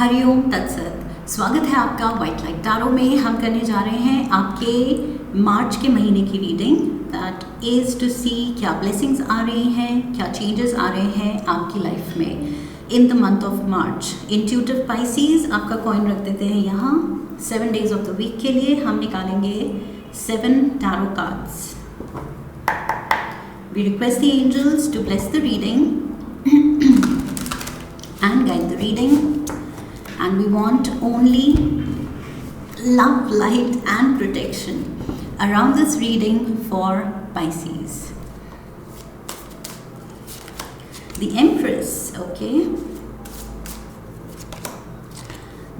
हरिओम तत्सत। स्वागत है आपका व्हाइट लाइट टैरो में। हम करने जा रहे हैं आपके मार्च के महीने की रीडिंग, दैट इज़ टू सी क्या ब्लेसिंग्स आ रही हैं, क्या चेंजेस आ रहे हैं आपकी लाइफ में in the month of March. Intuitive Pisces आपका कॉइन रख देते हैं यहाँ 7 डेज ऑफ द वीक के लिए। हम निकालेंगे 7 tarot cards. We request the angels to bless the reading and guide the reading, and we want only love, light and protection around this reading for Pisces. The Empress, okay,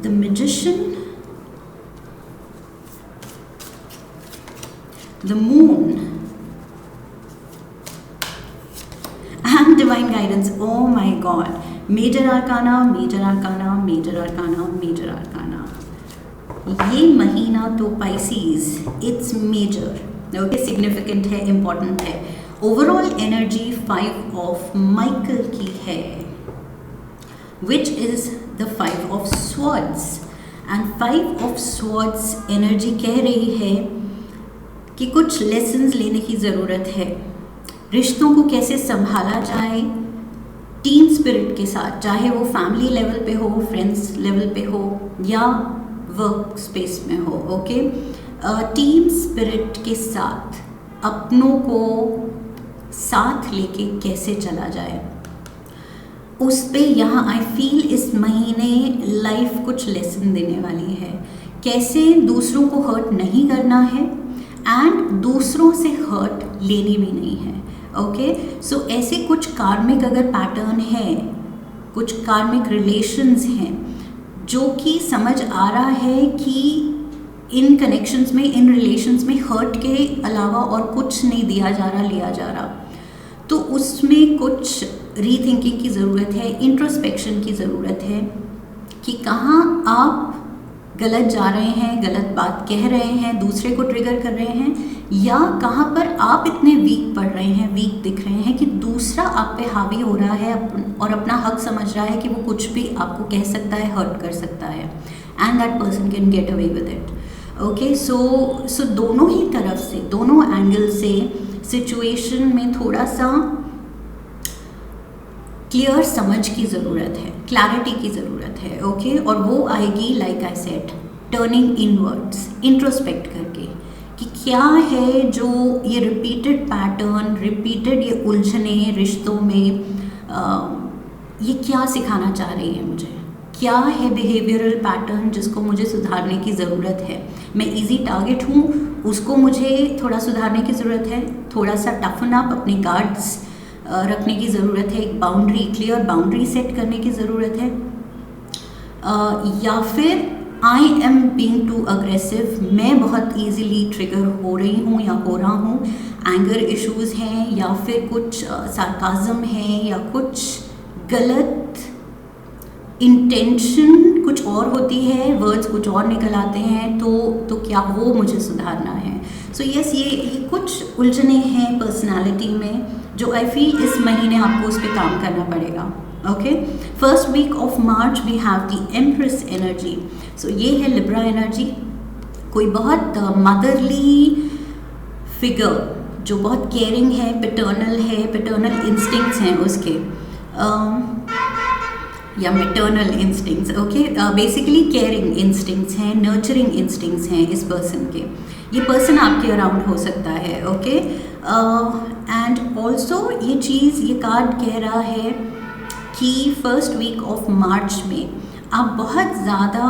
the Magician, the Moon and Divine Guidance. Oh my God, Major Arcana, Major Arcana, Major Arcana, Major Arcana. ये महीना तो Pisces, it's major, okay, significant है, important है। Overall energy 5 of Michael की है, which is the 5 of Swords, and 5 of Swords energy कह रही है कि कुछ lessons लेने की ज़रूरत है। रिश्तों को कैसे संभाला जाए टीम स्पिरिट के साथ, चाहे वो फैमिली लेवल पे हो, फ्रेंड्स लेवल पे हो या वर्क स्पेस में हो, ओके। टीम स्पिरिट के साथ अपनों को साथ लेके कैसे चला जाए, उस पे यहाँ आई फील इस महीने लाइफ कुछ लेसन देने वाली है। कैसे दूसरों को हर्ट नहीं करना है एंड दूसरों से हर्ट लेनी भी नहीं है, ओके। सो ऐसे कुछ कार्मिक अगर पैटर्न है, कुछ कार्मिक रिलेशंस हैं जो कि समझ आ रहा है कि इन कनेक्शंस में, इन रिलेशंस में हर्ट के अलावा और कुछ नहीं दिया जा रहा, लिया जा रहा, तो उसमें कुछ रीथिंकिंग की ज़रूरत है, इंट्रोस्पेक्शन की ज़रूरत है कि कहाँ आप गलत जा रहे हैं, गलत बात कह रहे हैं, दूसरे को ट्रिगर कर रहे हैं, या कहाँ पर आप इतने वीक पड़ रहे हैं, वीक दिख रहे हैं कि दूसरा आप पे हावी हो रहा है और अपना हक समझ रहा है कि वो कुछ भी आपको कह सकता है, हर्ट कर सकता है, and that person can get away with it, okay. So दोनों ही तरफ से, दोनों एंगल से सिचुएशन में थोड़ा सा क्लियर समझ की ज़रूरत है, क्लैरिटी की ज़रूरत है, ओके। और वो आएगी like I said, turning inwards, introspect करके कि क्या है जो ये रिपीटेड पैटर्न, रिपीटेड ये उलझने रिश्तों में, ये क्या सिखाना चाह रही है मुझे, क्या है बिहेवियरल पैटर्न जिसको मुझे सुधारने की ज़रूरत है। मैं इजी टारगेट हूँ, उसको मुझे थोड़ा सुधारने की ज़रूरत है, थोड़ा सा टफन अप, अपने गार्ड्स रखने की ज़रूरत है, एक बाउंड्री, क्लियर बाउंड्री सेट करने की ज़रूरत है, या फिर I am being too aggressive, मैं बहुत ईजिली ट्रिगर हो रही हूँ या हो रहा हूँ, एंगर इश्यूज़ हैं, या फिर कुछ सार्काज़म है, या कुछ गलत इंटेंशन कुछ और होती है, वर्ड्स कुछ और निकल आते हैं, तो क्या वो मुझे सुधारना है। सो यस, ये कुछ उलझने हैं पर्सनालिटी में जो आई फील इस महीने आपको उस पर काम करना पड़ेगा, okay. First week of March we have the empress energy. So ये है लिब्रा एनर्जी, कोई बहुत मदरली फिगर जो बहुत केयरिंग है, पैटर्नल इंस्टिंक्ट्स हैं उसके, या maternal instincts, okay. Basically caring instincts हैं, नर्चरिंग इंस्टिंक्ट्स हैं इस पर्सन के। ये पर्सन आपके अराउंड हो सकता है, ओके। एंड ऑल्सो ये चीज़, ये कार्ड कह रहा है कि फर्स्ट वीक ऑफ मार्च में आप बहुत ज़्यादा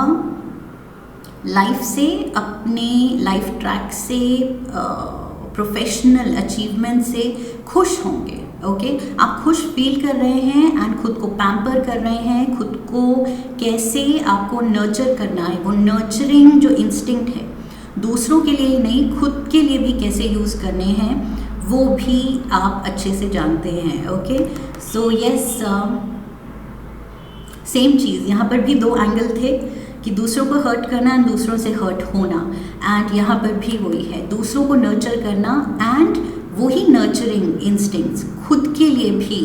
लाइफ से, अपने लाइफ ट्रैक से, प्रोफेशनल अचीवमेंट से खुश होंगे, ओके। आप खुश फील कर रहे हैं एंड खुद को पैम्पर कर रहे हैं, खुद को कैसे आपको नर्चर करना है, वो नर्चरिंग जो इंस्टिंक्ट है दूसरों के लिए नहीं, खुद के लिए भी कैसे यूज़ करने हैं वो भी आप अच्छे से जानते हैं, ओके। सो यस, सेम चीज़ यहाँ पर भी 2 एंगल थे कि दूसरों को हर्ट करना एंड दूसरों से हर्ट होना, एंड यहाँ पर भी वही है, दूसरों को नर्चर करना एंड वही नर्चरिंग इंस्टिंक्ट्स खुद के लिए भी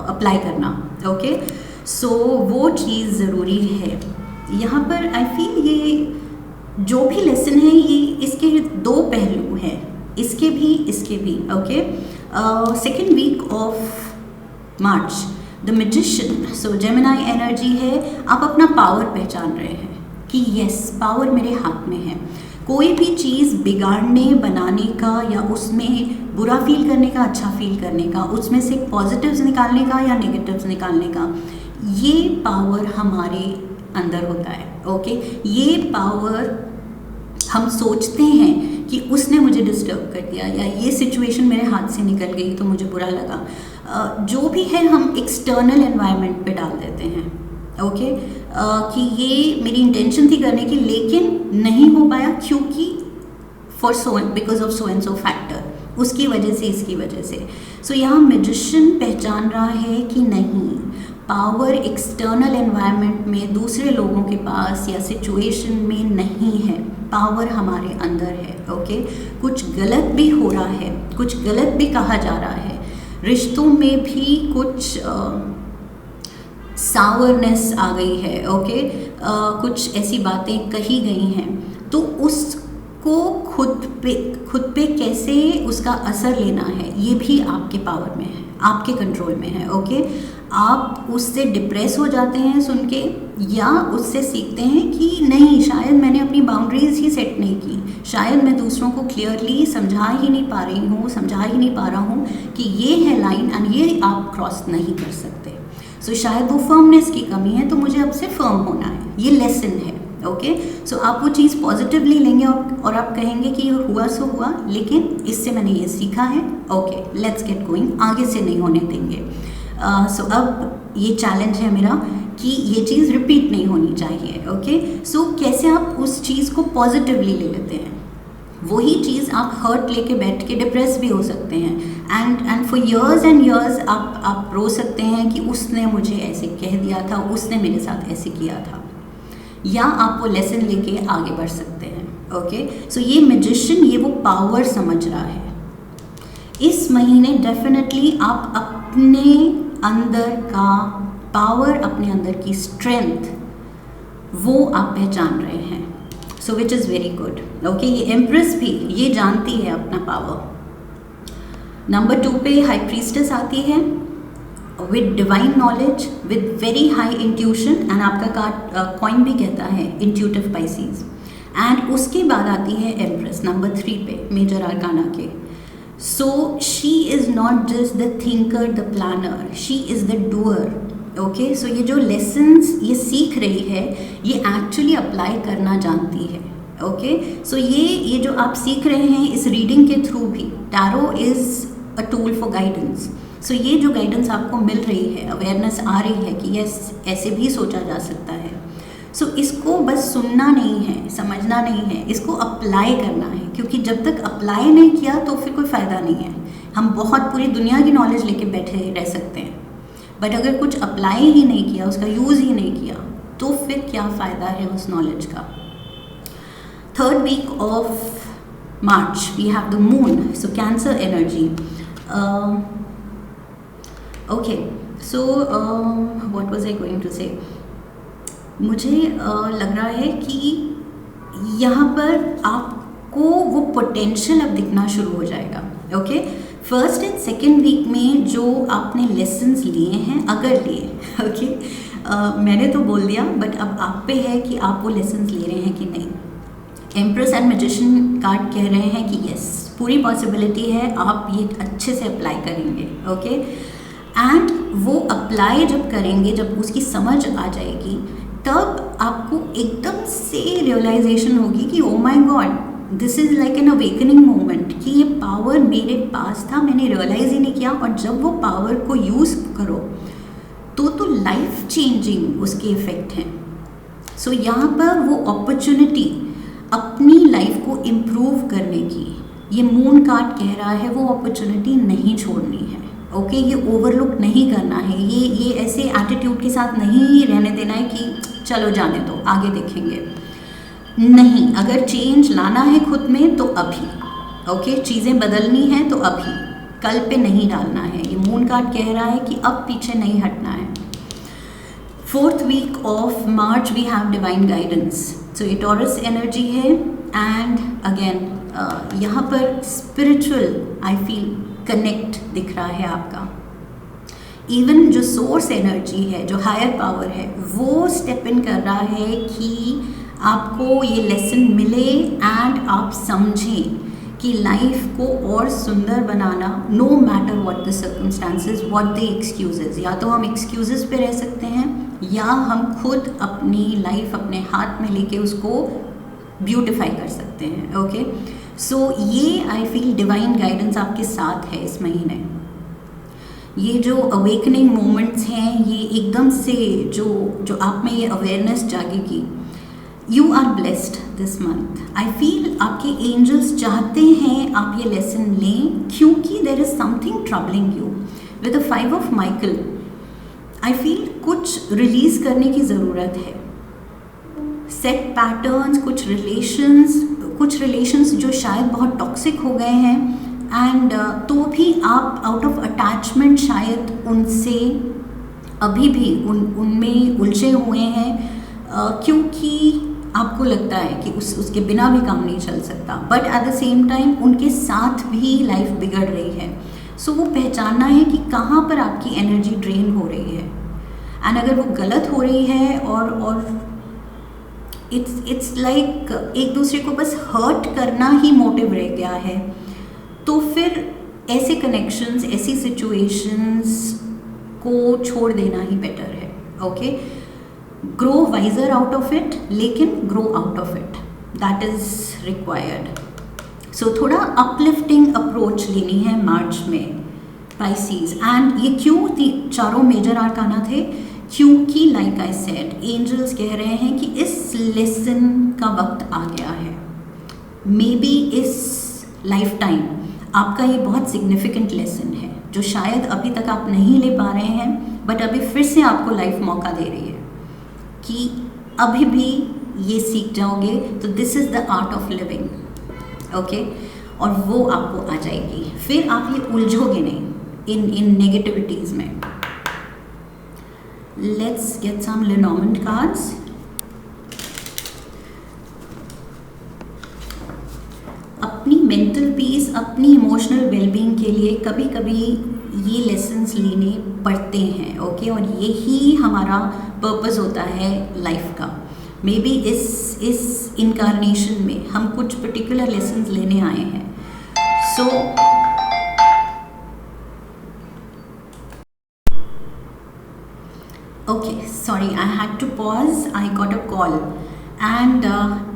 अप्लाई करना, ओके। सो वो चीज़ ज़रूरी है। यहाँ पर आई फील ये जो भी लेसन है ये इसके 2 पहलू हैं, इसके भी। Okay, second week of March the magician, so Gemini energy है, आप अपना पावर पहचान रहे हैं कि यस पावर मेरे हाथ में है। कोई भी चीज़ बिगाड़ने बनाने का या उसमें बुरा फील करने का, अच्छा फील करने का, उसमें से पॉजिटिव्स निकालने का या नेगेटिव्स निकालने का, ये पावर हमारे अंदर होता है। ओके, ये पावर हम सोचते हैं कि उसने मुझे डिस्टर्ब कर दिया या ये सिचुएशन मेरे हाथ से निकल गई तो मुझे बुरा लगा, जो भी है हम एक्सटर्नल एनवायरनमेंट पे डाल देते हैं। ओके, कि ये मेरी इंटेंशन थी करने की लेकिन नहीं हो पाया क्योंकि because of so and so factor, उसकी वजह से, इसकी वजह से। सो यहाँ मैजिशियन पहचान रहा है कि नहीं, पावर एक्सटर्नल एनवायरनमेंट में दूसरे लोगों के पास या सिचुएशन में नहीं है, पावर हमारे अंदर है। ओके, कुछ गलत भी हो रहा है, कुछ गलत भी कहा जा रहा है, रिश्तों में भी कुछ सावरनेस आ गई है। ओके, कुछ ऐसी बातें कही गई हैं, तो उसको खुद पे कैसे उसका असर लेना है ये भी आपके पावर में है, आपके कंट्रोल में है। ओके, आप उससे डिप्रेस हो जाते हैं सुन के, या उससे सीखते हैं कि नहीं, शायद मैंने अपनी बाउंड्रीज ही सेट नहीं की, शायद मैं दूसरों को क्लियरली समझा ही नहीं पा रहा हूँ कि ये है लाइन एंड ये आप क्रॉस नहीं कर सकते। सो शायद वो फर्मनेस की कमी है, तो मुझे अब से फर्म होना है, ये लेसन है। ओके, सो आप वो चीज़ पॉजिटिवली लेंगे और आप कहेंगे कि हुआ सो हुआ, लेकिन इससे मैंने ये सीखा है। ओके, लेट्स गेट गोइंग, आगे से नहीं होने देंगे। सो अब ये चैलेंज है मेरा कि ये चीज़ रिपीट नहीं होनी चाहिए। ओके, सो कैसे आप उस चीज़ को पॉजिटिवली ले लेते हैं, वही चीज़ आप हर्ट लेके बैठ के डिप्रेस भी हो सकते हैं and for years and years आप रो सकते हैं कि उसने मुझे ऐसे कह दिया था, उसने मेरे साथ ऐसे किया था, या आप वो लेसन लेके आगे बढ़ सकते हैं। ओके, सो ये मैजिशियन, ये वो पावर समझ रहा है। इस महीने डेफिनेटली आप अपने अंदर का पावर, अपने अंदर की स्ट्रेंथ, वो आप पहचान रहे हैं। So which is very good. Okay, ये एम्प्रेस भी ये जानती है अपना पावर। नंबर 2 पे हाई प्रीस्टेस आती है with divine knowledge, with very high intuition, and आपका कार्ड कॉइन भी कहता है इंट्यूटिव पाइसीज। एंड उसके बाद आती है एम्प्रेस नंबर 3 पे मेजर आर्काना के। So she is not just the thinker, the planner, she is the doer. Okay, so ये जो लेसन्स ये सीख रही है, ये एक्चुअली अप्लाई करना जानती है। ओके, सो ये जो आप सीख रहे हैं इस रीडिंग के थ्रू भी, tarot is a tool for guidance. So ये जो गाइडेंस आपको मिल रही है, अवेयरनेस आ रही है कि यस ऐसे भी सोचा जा सकता है। सो इसको बस सुनना नहीं है, समझना नहीं है, इसको अप्लाई करना है, क्योंकि जब तक अप्लाई नहीं किया तो फिर कोई फ़ायदा नहीं है। हम बहुत पूरी दुनिया की नॉलेज लेके बैठे रह सकते हैं, बट अगर कुछ अप्लाई ही नहीं किया, उसका यूज़ ही नहीं किया, तो फिर क्या फ़ायदा है उस नॉलेज का। 3rd week of March we have the moon, so Cancer energy. Okay, so what was I going to say? मुझे लग रहा है कि यहाँ पर आपको वो पोटेंशियल अब दिखना शुरू हो जाएगा। Okay, 1st and 2nd week में जो आपने लेसन्स लिए हैं, अगर लिए, ओके, मैंने तो बोल दिया, बट अब आप पे है कि आप वो लेसन्स ले रहे हैं कि नहीं। एम्प्रेस एंड मैजिशियन कार्ड कह रहे हैं कि यस, पूरी पॉसिबिलिटी है आप ये अच्छे से अप्लाई करेंगे। ओके, एंड वो अप्लाई जब करेंगे, जब उसकी समझ आ जाएगी, तब आपको एकदम से रियलाइजेशन होगी कि oh my God, this is like an awakening moment, कि ये पावर मेरे पास था, मैंने रियलाइज़ ही नहीं किया, और जब वो पावर को यूज़ करो तो लाइफ चेंजिंग उसके इफ़ेक्ट हैं। सो यहाँ पर वो अपॉर्चुनिटी अपनी लाइफ को इम्प्रूव करने की, ये मून कार्ड कह रहा है, वो अपॉर्चुनिटी नहीं छोड़नी है। ओके, ये ओवरलुक नहीं करना है, ये ऐसे एटीट्यूड के साथ नहीं रहने देना है कि चलो जाने दो, आगे देखेंगे। नहीं, अगर चेंज लाना है खुद में तो अभी। ओके, चीज़ें बदलनी हैं तो अभी, कल पे नहीं डालना है। ये मून कार्ड कह रहा है कि अब पीछे नहीं हटना है। 4th week of March we have divine guidance. So ये टॉरस एनर्जी है एंड अगेन यहाँ पर स्पिरिचुअल आई फील कनेक्ट दिख रहा है आपका. इवन जो सोर्स एनर्जी है, जो हायर पावर है, वो स्टेप इन कर रहा है कि आपको ये लेसन मिले एंड आप समझें कि लाइफ को और सुंदर बनाना, no matter what the circumstances, what the excuses. या तो हम एक्सक्यूजेस पे रह सकते हैं या हम खुद अपनी लाइफ अपने हाथ में लेके उसको ब्यूटिफाई कर सकते हैं. ओके, सो ये आई फील डिवाइन गाइडेंस आपके साथ है इस महीने. ये जो अवेकनिंग मोमेंट्स हैं, ये एकदम से जो आप में ये अवेयरनेस जागेगी. You are blessed this month. I feel आपके एंजल्स चाहते हैं आप ये लेसन लें क्योंकि there is something troubling you. With the 5 of Michael I feel कुछ रिलीज करने की ज़रूरत है. सेट पैटर्न्स, कुछ रिलेशंस जो शायद बहुत टॉक्सिक हो गए हैं एंड तो भी आप आउट ऑफ अटैचमेंट शायद उनसे अभी भी उनमें उलझे हुए हैं क्योंकि आपको लगता है कि उसके बिना भी काम नहीं चल सकता. But at the same time उनके साथ भी लाइफ बिगड़ रही है. सो वो पहचानना है कि कहाँ पर आपकी एनर्जी ड्रेन हो रही है एंड अगर वो गलत हो रही है और इट्स लाइक एक दूसरे को बस हर्ट करना ही मोटिव रह गया है, तो फिर ऐसे कनेक्शंस, ऐसी सिचुएशंस को छोड़ देना ही बेटर है. Okay, grow wiser out of it, लेकिन grow out of it, that is required. So थोड़ा अपलिफ्टिंग अप्रोच लेनी है मार्च में पाइसीज. एंड ये क्यों चारों मेजर आर्काना थे? क्योंकि लाइक आई सेड, एंजल्स कह रहे हैं कि इस लेसन का वक्त आ गया है. मे बी इस लाइफ टाइम आपका ये बहुत सिग्निफिकेंट लेसन है जो शायद अभी तक आप नहीं ले पा रहे हैं, बट अभी फिर से आपको लाइफ मौका दे रही है कि अभी भी ये सीख जाओगे तो this is the art of living. Okay, और वो आपको आ जाएगी, फिर आप ये उलझोगे नहीं इन नेगेटिविटीज़ में. Let's get some Lenormand cards. अपनी मेंटल पीस, अपनी इमोशनल वेलबींग के लिए कभी कभी ये लेसन्स लेने पड़ते हैं. ओके, और यही हमारा पर्पस होता है लाइफ का. मे बी इस इनकारनेशन में हम कुछ पर्टिकुलर लेसन्स लेने आए हैं. So okay, sorry, I had to pause, I got a call and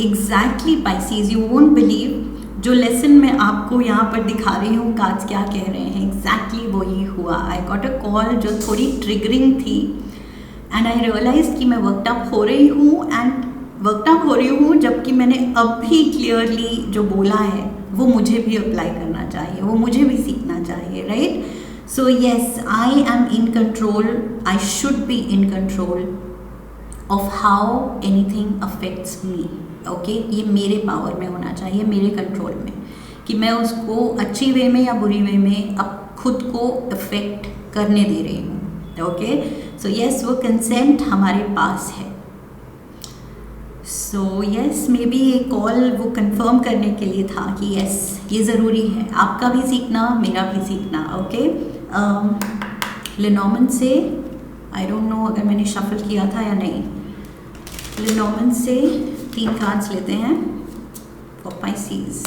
exactly Pisces, you won't believe जो लेसन मैं आपको यहाँ पर दिखा रही हूँ कार्ड्स क्या कह रहे हैं, एग्जैक्टली वही हुआ. आई गॉट अ कॉल जो थोड़ी ट्रिगरिंग थी एंड आई रियलाइज कि मैं वर्कअप हो रही हूँ जबकि मैंने अभी क्लियरली जो बोला है वो मुझे भी अप्लाई करना चाहिए, वो मुझे भी सीखना चाहिए, right? So yes, I am in control, I should be in control of how anything affects me. Okay, ये मेरे पावर में होना चाहिए, मेरे कंट्रोल में, कि मैं उसको अच्छी वे में या बुरी वे में अब खुद को अफेक्ट करने दे रही हूँ. ओके, सो यस, वो कंसेंट हमारे पास है. सो यस, मे बी ये कॉल वो कंफर्म करने के लिए था कि यस, ये ज़रूरी है, आपका भी सीखना, मेरा भी सीखना. ओके, लेनॉर्मेंट से आई डोंट नो अगर मैंने शफल किया था या नहीं. लेनॉर्मेंट से 3 कार्ड्स लेते हैं for Pisces.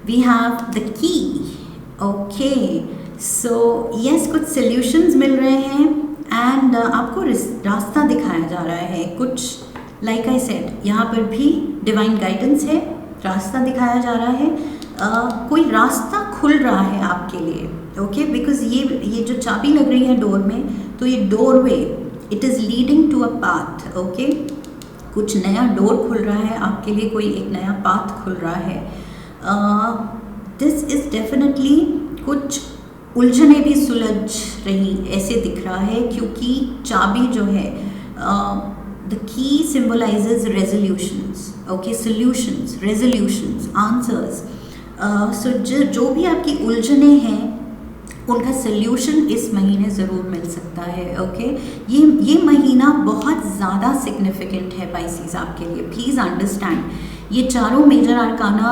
We have the key. Okay, so yes, कुछ सॉल्यूशंस मिल रहे हैं एंड आपको रास्ता दिखाया जा रहा है. कुछ लाइक आई सेड, यहाँ पर भी डिवाइन गाइडेंस है, रास्ता दिखाया जा रहा है. कोई रास्ता खुल रहा है आपके लिए. ओके, बिकॉज ये जो चाबी लग रही है डोर में, तो ये doorway, it is leading to a path. Okay, कुछ नया डोर खुल रहा है आपके लिए, कोई एक नया पाथ खुल रहा है. दिस इज़ डेफिनेटली कुछ उलझने भी सुलझ रही ऐसे दिख रहा है क्योंकि चाबी जो है, the key symbolises resolutions. Okay, solutions, resolutions, answers. So जो भी आपकी उलझने हैं उनका सल्यूशन इस महीने ज़रूर मिल सकता है। ओके, ये महीना बहुत ज़्यादा सिग्निफिकेंट है पाइसेस आपके लिए, प्लीज़ अंडरस्टैंड। ये चारों major arcana,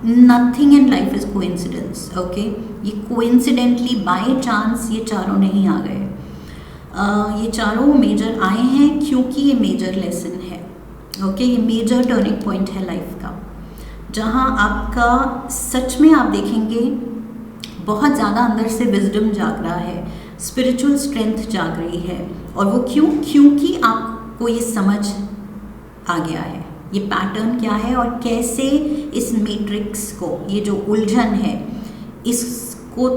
nothing in life is coincidence. Okay, ये कोइंसिडेंटली बाय चांस ये चारों नहीं आ गए। ये चारों मेजर आए हैं क्योंकि ये मेजर लेसन है। ओके, ये मेजर टर्निंग पॉइंट है लाइफ का, जहाँ आपका सच में आप देखेंगे बहुत ज़्यादा अंदर से विजडम जाग रहा है, स्पिरिचुअल स्ट्रेंथ जाग रही है। और वो क्योंकि आपको ये समझ आ गया है ये पैटर्न क्या है और कैसे इस मैट्रिक्स को, ये जो उलझन है, इसको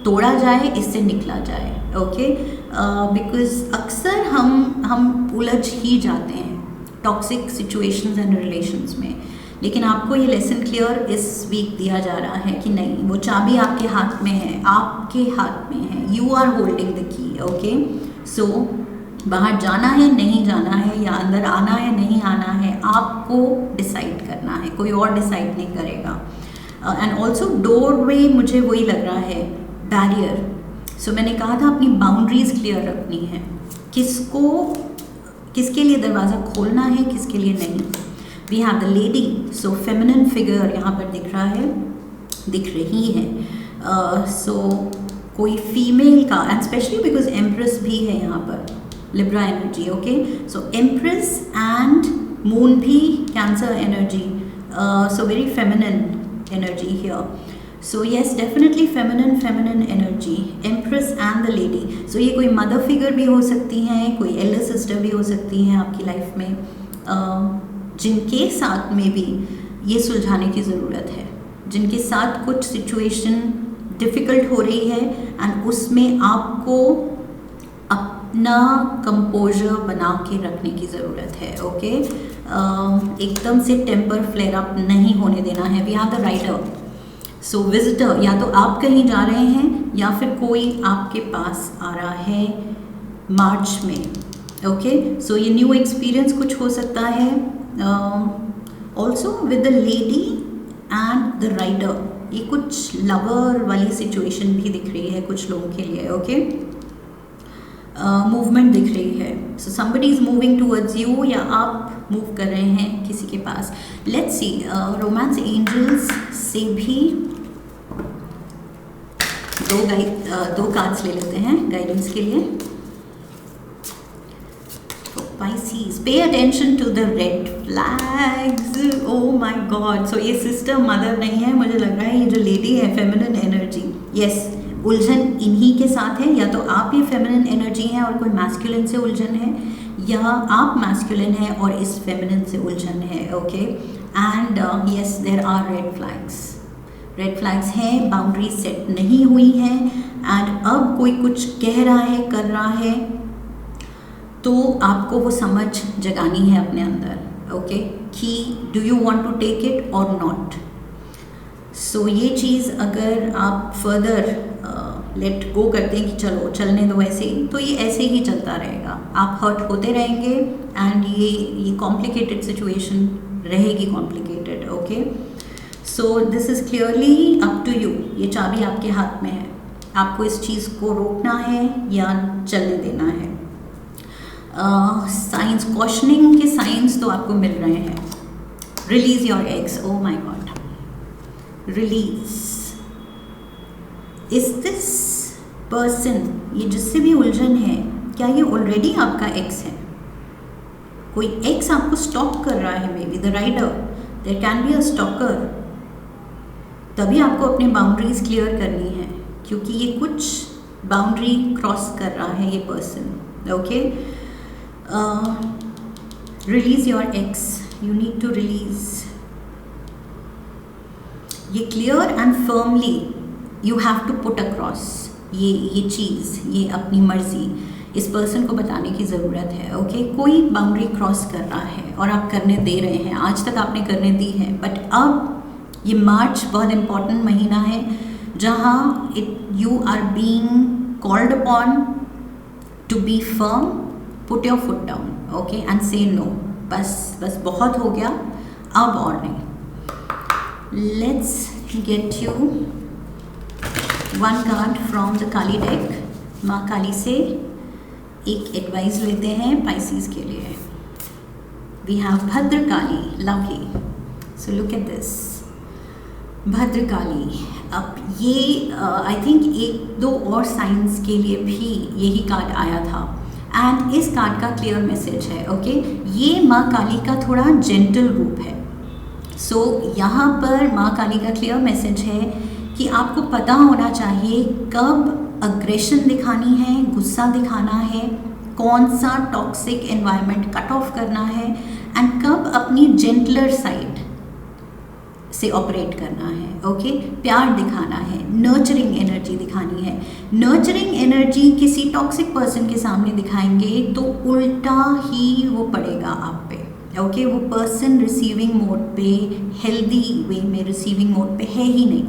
तोड़ा जाए, इससे निकला जाए। ओके, बिकॉज अक्सर हम उलझ ही जाते हैं टॉक्सिक सिचुएशंस एंड रिलेशंस में, लेकिन आपको ये लेसन क्लियर इस वीक दिया जा रहा है कि नहीं, वो चाबी आपके हाथ में है, आपके हाथ में है, you are holding the key. Okay, so बाहर जाना है नहीं जाना है, या अंदर आना है नहीं आना है, आपको डिसाइड करना है, कोई और डिसाइड नहीं करेगा। एंड ऑल्सो डोरवे मुझे वही लग रहा है, बैरियर। सो मैंने कहा था अपनी बाउंड्रीज क्लियर रखनी है, किसके लिए दरवाज़ा खोलना है, किसके लिए नहीं। We have the lady, so feminine figure यहाँ पर दिख रही है। सो कोई फीमेल का, एंड स्पेशली बिकॉज एम्प्रेस भी है यहाँ पर, Libra energy. Okay, so empress and moon भी Cancer energy, so very feminine energy here. So yes, definitely feminine energy, empress and the lady. So ये कोई मदर फिगर भी हो सकती हैं, कोई एल्डर सिस्टर भी हो सकती हैं आपकी लाइफ में, जिनके साथ में भी ये सुलझाने की ज़रूरत है, जिनके साथ कुछ सिचुएशन डिफ़िकल्ट हो रही है एंड उसमें आपको अपना कंपोजर बना के रखने की ज़रूरत है। ओके, एकदम से टेम्पर फ्लेयर अप नहीं होने देना है। We have the rider, so visitor, या तो आप कहीं जा रहे हैं या फिर कोई आपके पास आ रहा है मार्च में। ओके, सो ये न्यू एक्सपीरियंस कुछ हो सकता है। Also with the lady and the rider, ये कुछ लवर वाली सिचुएशन भी दिख रही है कुछ लोगों के लिए। ओके, मूवमेंट दिख रही है, so somebody is moving towards you, या आप मूव कर रहे हैं किसी के पास। लेट्स सी, रोमांस एंजल्स से भी दो कार्ड्स ले लेते हैं गाइडेंस के लिए। Pisces, pay attention to the red flags. Oh my God. So ये सिस्टर मदर नहीं है, मुझे लग रहा है ये जो लेडी है फेमिनिन एनर्जी, यस, उलझन इन्हीं के साथ है। या तो आप ये फेमिनिन एनर्जी हैं और कोई मैस्कुलिन से उलझन है, या आप मैस्कुलिन है और इस फेमिनिन से उलझन है। Okay, and yes, there are red flags हैं, बाउंड्री सेट नहीं हुई हैं, एंड अब कोई कुछ कह रहा है, कर रहा है, तो आपको वो समझ जगानी है अपने अंदर। ओके, कि do you want to take it or not. So ये चीज़ अगर आप फर्दर लेट गो करते हैं कि चलो चलने दो ऐसे ही, तो ये ऐसे ही चलता रहेगा, आप हर्ट होते रहेंगे एंड ये कॉम्प्लिकेटेड सिचुएशन रहेगी, complicated. Okay, so this is clearly up to you, ये चाबी आपके हाथ में है, आपको इस चीज़ को रोकना है या चलने देना है। साइंस, क्वेश्चनिंग के साइंस तो आपको मिल रहे हैं। Release your eggs, oh my God, release. Is this person, ये जिससे भी उलझन है, क्या ये ऑलरेडी आपका एक्स है? कोई एक्स आपको स्टॉक कर रहा है, maybe the rider, there can be a stalker. तभी आपको अपनी बाउंड्रीज क्लियर करनी है, क्योंकि ये कुछ बाउंड्री क्रॉस कर रहा है ये person. Okay, release your ex, you need to release. ये clear and firmly you have to put across ये चीज़, ये अपनी मर्जी इस पर्सन को बताने की ज़रूरत है। ओके, कोई बाउंड्री क्रॉस कर रहा है और आप करने दे रहे हैं, आज तक आपने करने दी है, बट अब ये मार्च बहुत इम्पॉर्टेंट महीना है जहाँ you are being called upon to be firm, put your foot down, okay, and say no, बस बहुत हो गया, अब और नहीं। Let's get you one card from the Kali deck. माँ काली से एक एडवाइस लेते हैं पाइसीज के लिए। We have Bhadrakali, lucky. So look at this, Bhadrakali. अब ये आई थिंक एक दो और साइंस के लिए भी यही कार्ड आया था, एंड इस कार्ड का क्लियर मैसेज है। ओके, ये माँ काली का थोड़ा जेंटल रूप है। सो यहाँ पर माँ काली का क्लियर मैसेज है कि आपको पता होना चाहिए कब अग्रेशन दिखानी है, गुस्सा दिखाना है, कौन सा टॉक्सिक एनवायरनमेंट कट ऑफ करना है, एंड कब अपनी जेंटलर साइड से ऑपरेट करना है। ओके, प्यार दिखाना है, नर्चरिंग एनर्जी दिखानी है। नर्चरिंग एनर्जी किसी टॉक्सिक पर्सन के सामने दिखाएंगे तो उल्टा ही वो पड़ेगा आप पे। ओके, वो पर्सन रिसीविंग मोड पे, हेल्दी वे में रिसीविंग मोड पे है ही नहीं।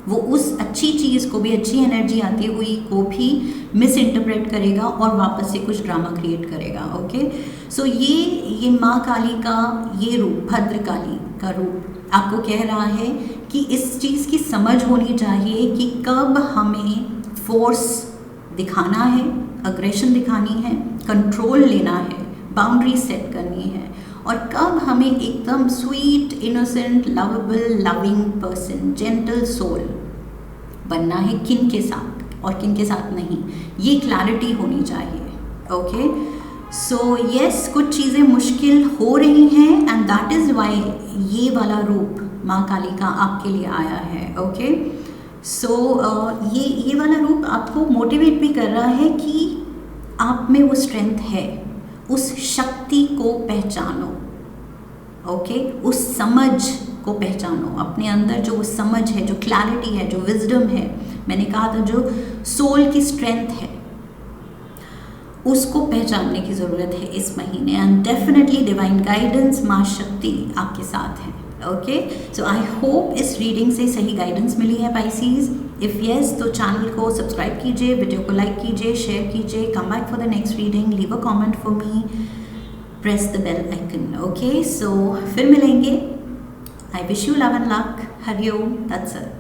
वो उस अच्छी चीज़ को भी, अच्छी एनर्जी आती हुई को भी मिस इंटरप्रेट करेगा और वापस से कुछ ड्रामा क्रिएट करेगा। ओके, सो ये माँ काली का ये रूप, भद्रकाली का रूप आपको कह रहा है कि इस चीज़ की समझ होनी चाहिए कि कब हमें फोर्स दिखाना है, अग्रेशन दिखानी है, कंट्रोल लेना है, बाउंड्री सेट करनी है, और कब हमें एकदम sweet, innocent, lovable, loving person, gentle soul बनना है, किन के साथ और किन के साथ नहीं, ये क्लैरिटी होनी चाहिए। ओके, सो यस, कुछ चीज़ें मुश्किल हो रही हैं, एंड दैट इज़ वाई ये वाला रूप माँ काली का आपके लिए आया है। ओके, सो ये वाला रूप आपको मोटिवेट भी कर रहा है कि आप में वो स्ट्रेंथ है, उस शक्ति को पहचानो। ओके, उस समझ को पहचानो, अपने अंदर जो वो समझ है, जो क्लैरिटी है, जो विजडम है, मैंने कहा था जो सोल की स्ट्रेंथ है, उसको पहचानने की ज़रूरत है इस महीने। एंड डेफिनेटली डिवाइन गाइडेंस, माँ शक्ति आपके साथ है। ओके, सो आई होप इस रीडिंग से सही गाइडेंस मिली है पाइसीज। इफ़ येस, तो चैनल को सब्सक्राइब कीजिए, वीडियो को लाइक कीजिए, शेयर कीजिए, come back for the next reading, leave a comment for me, press the bell icon. Okay, so फिर मिलेंगे। I wish you love and luck. हरिओम, that's it.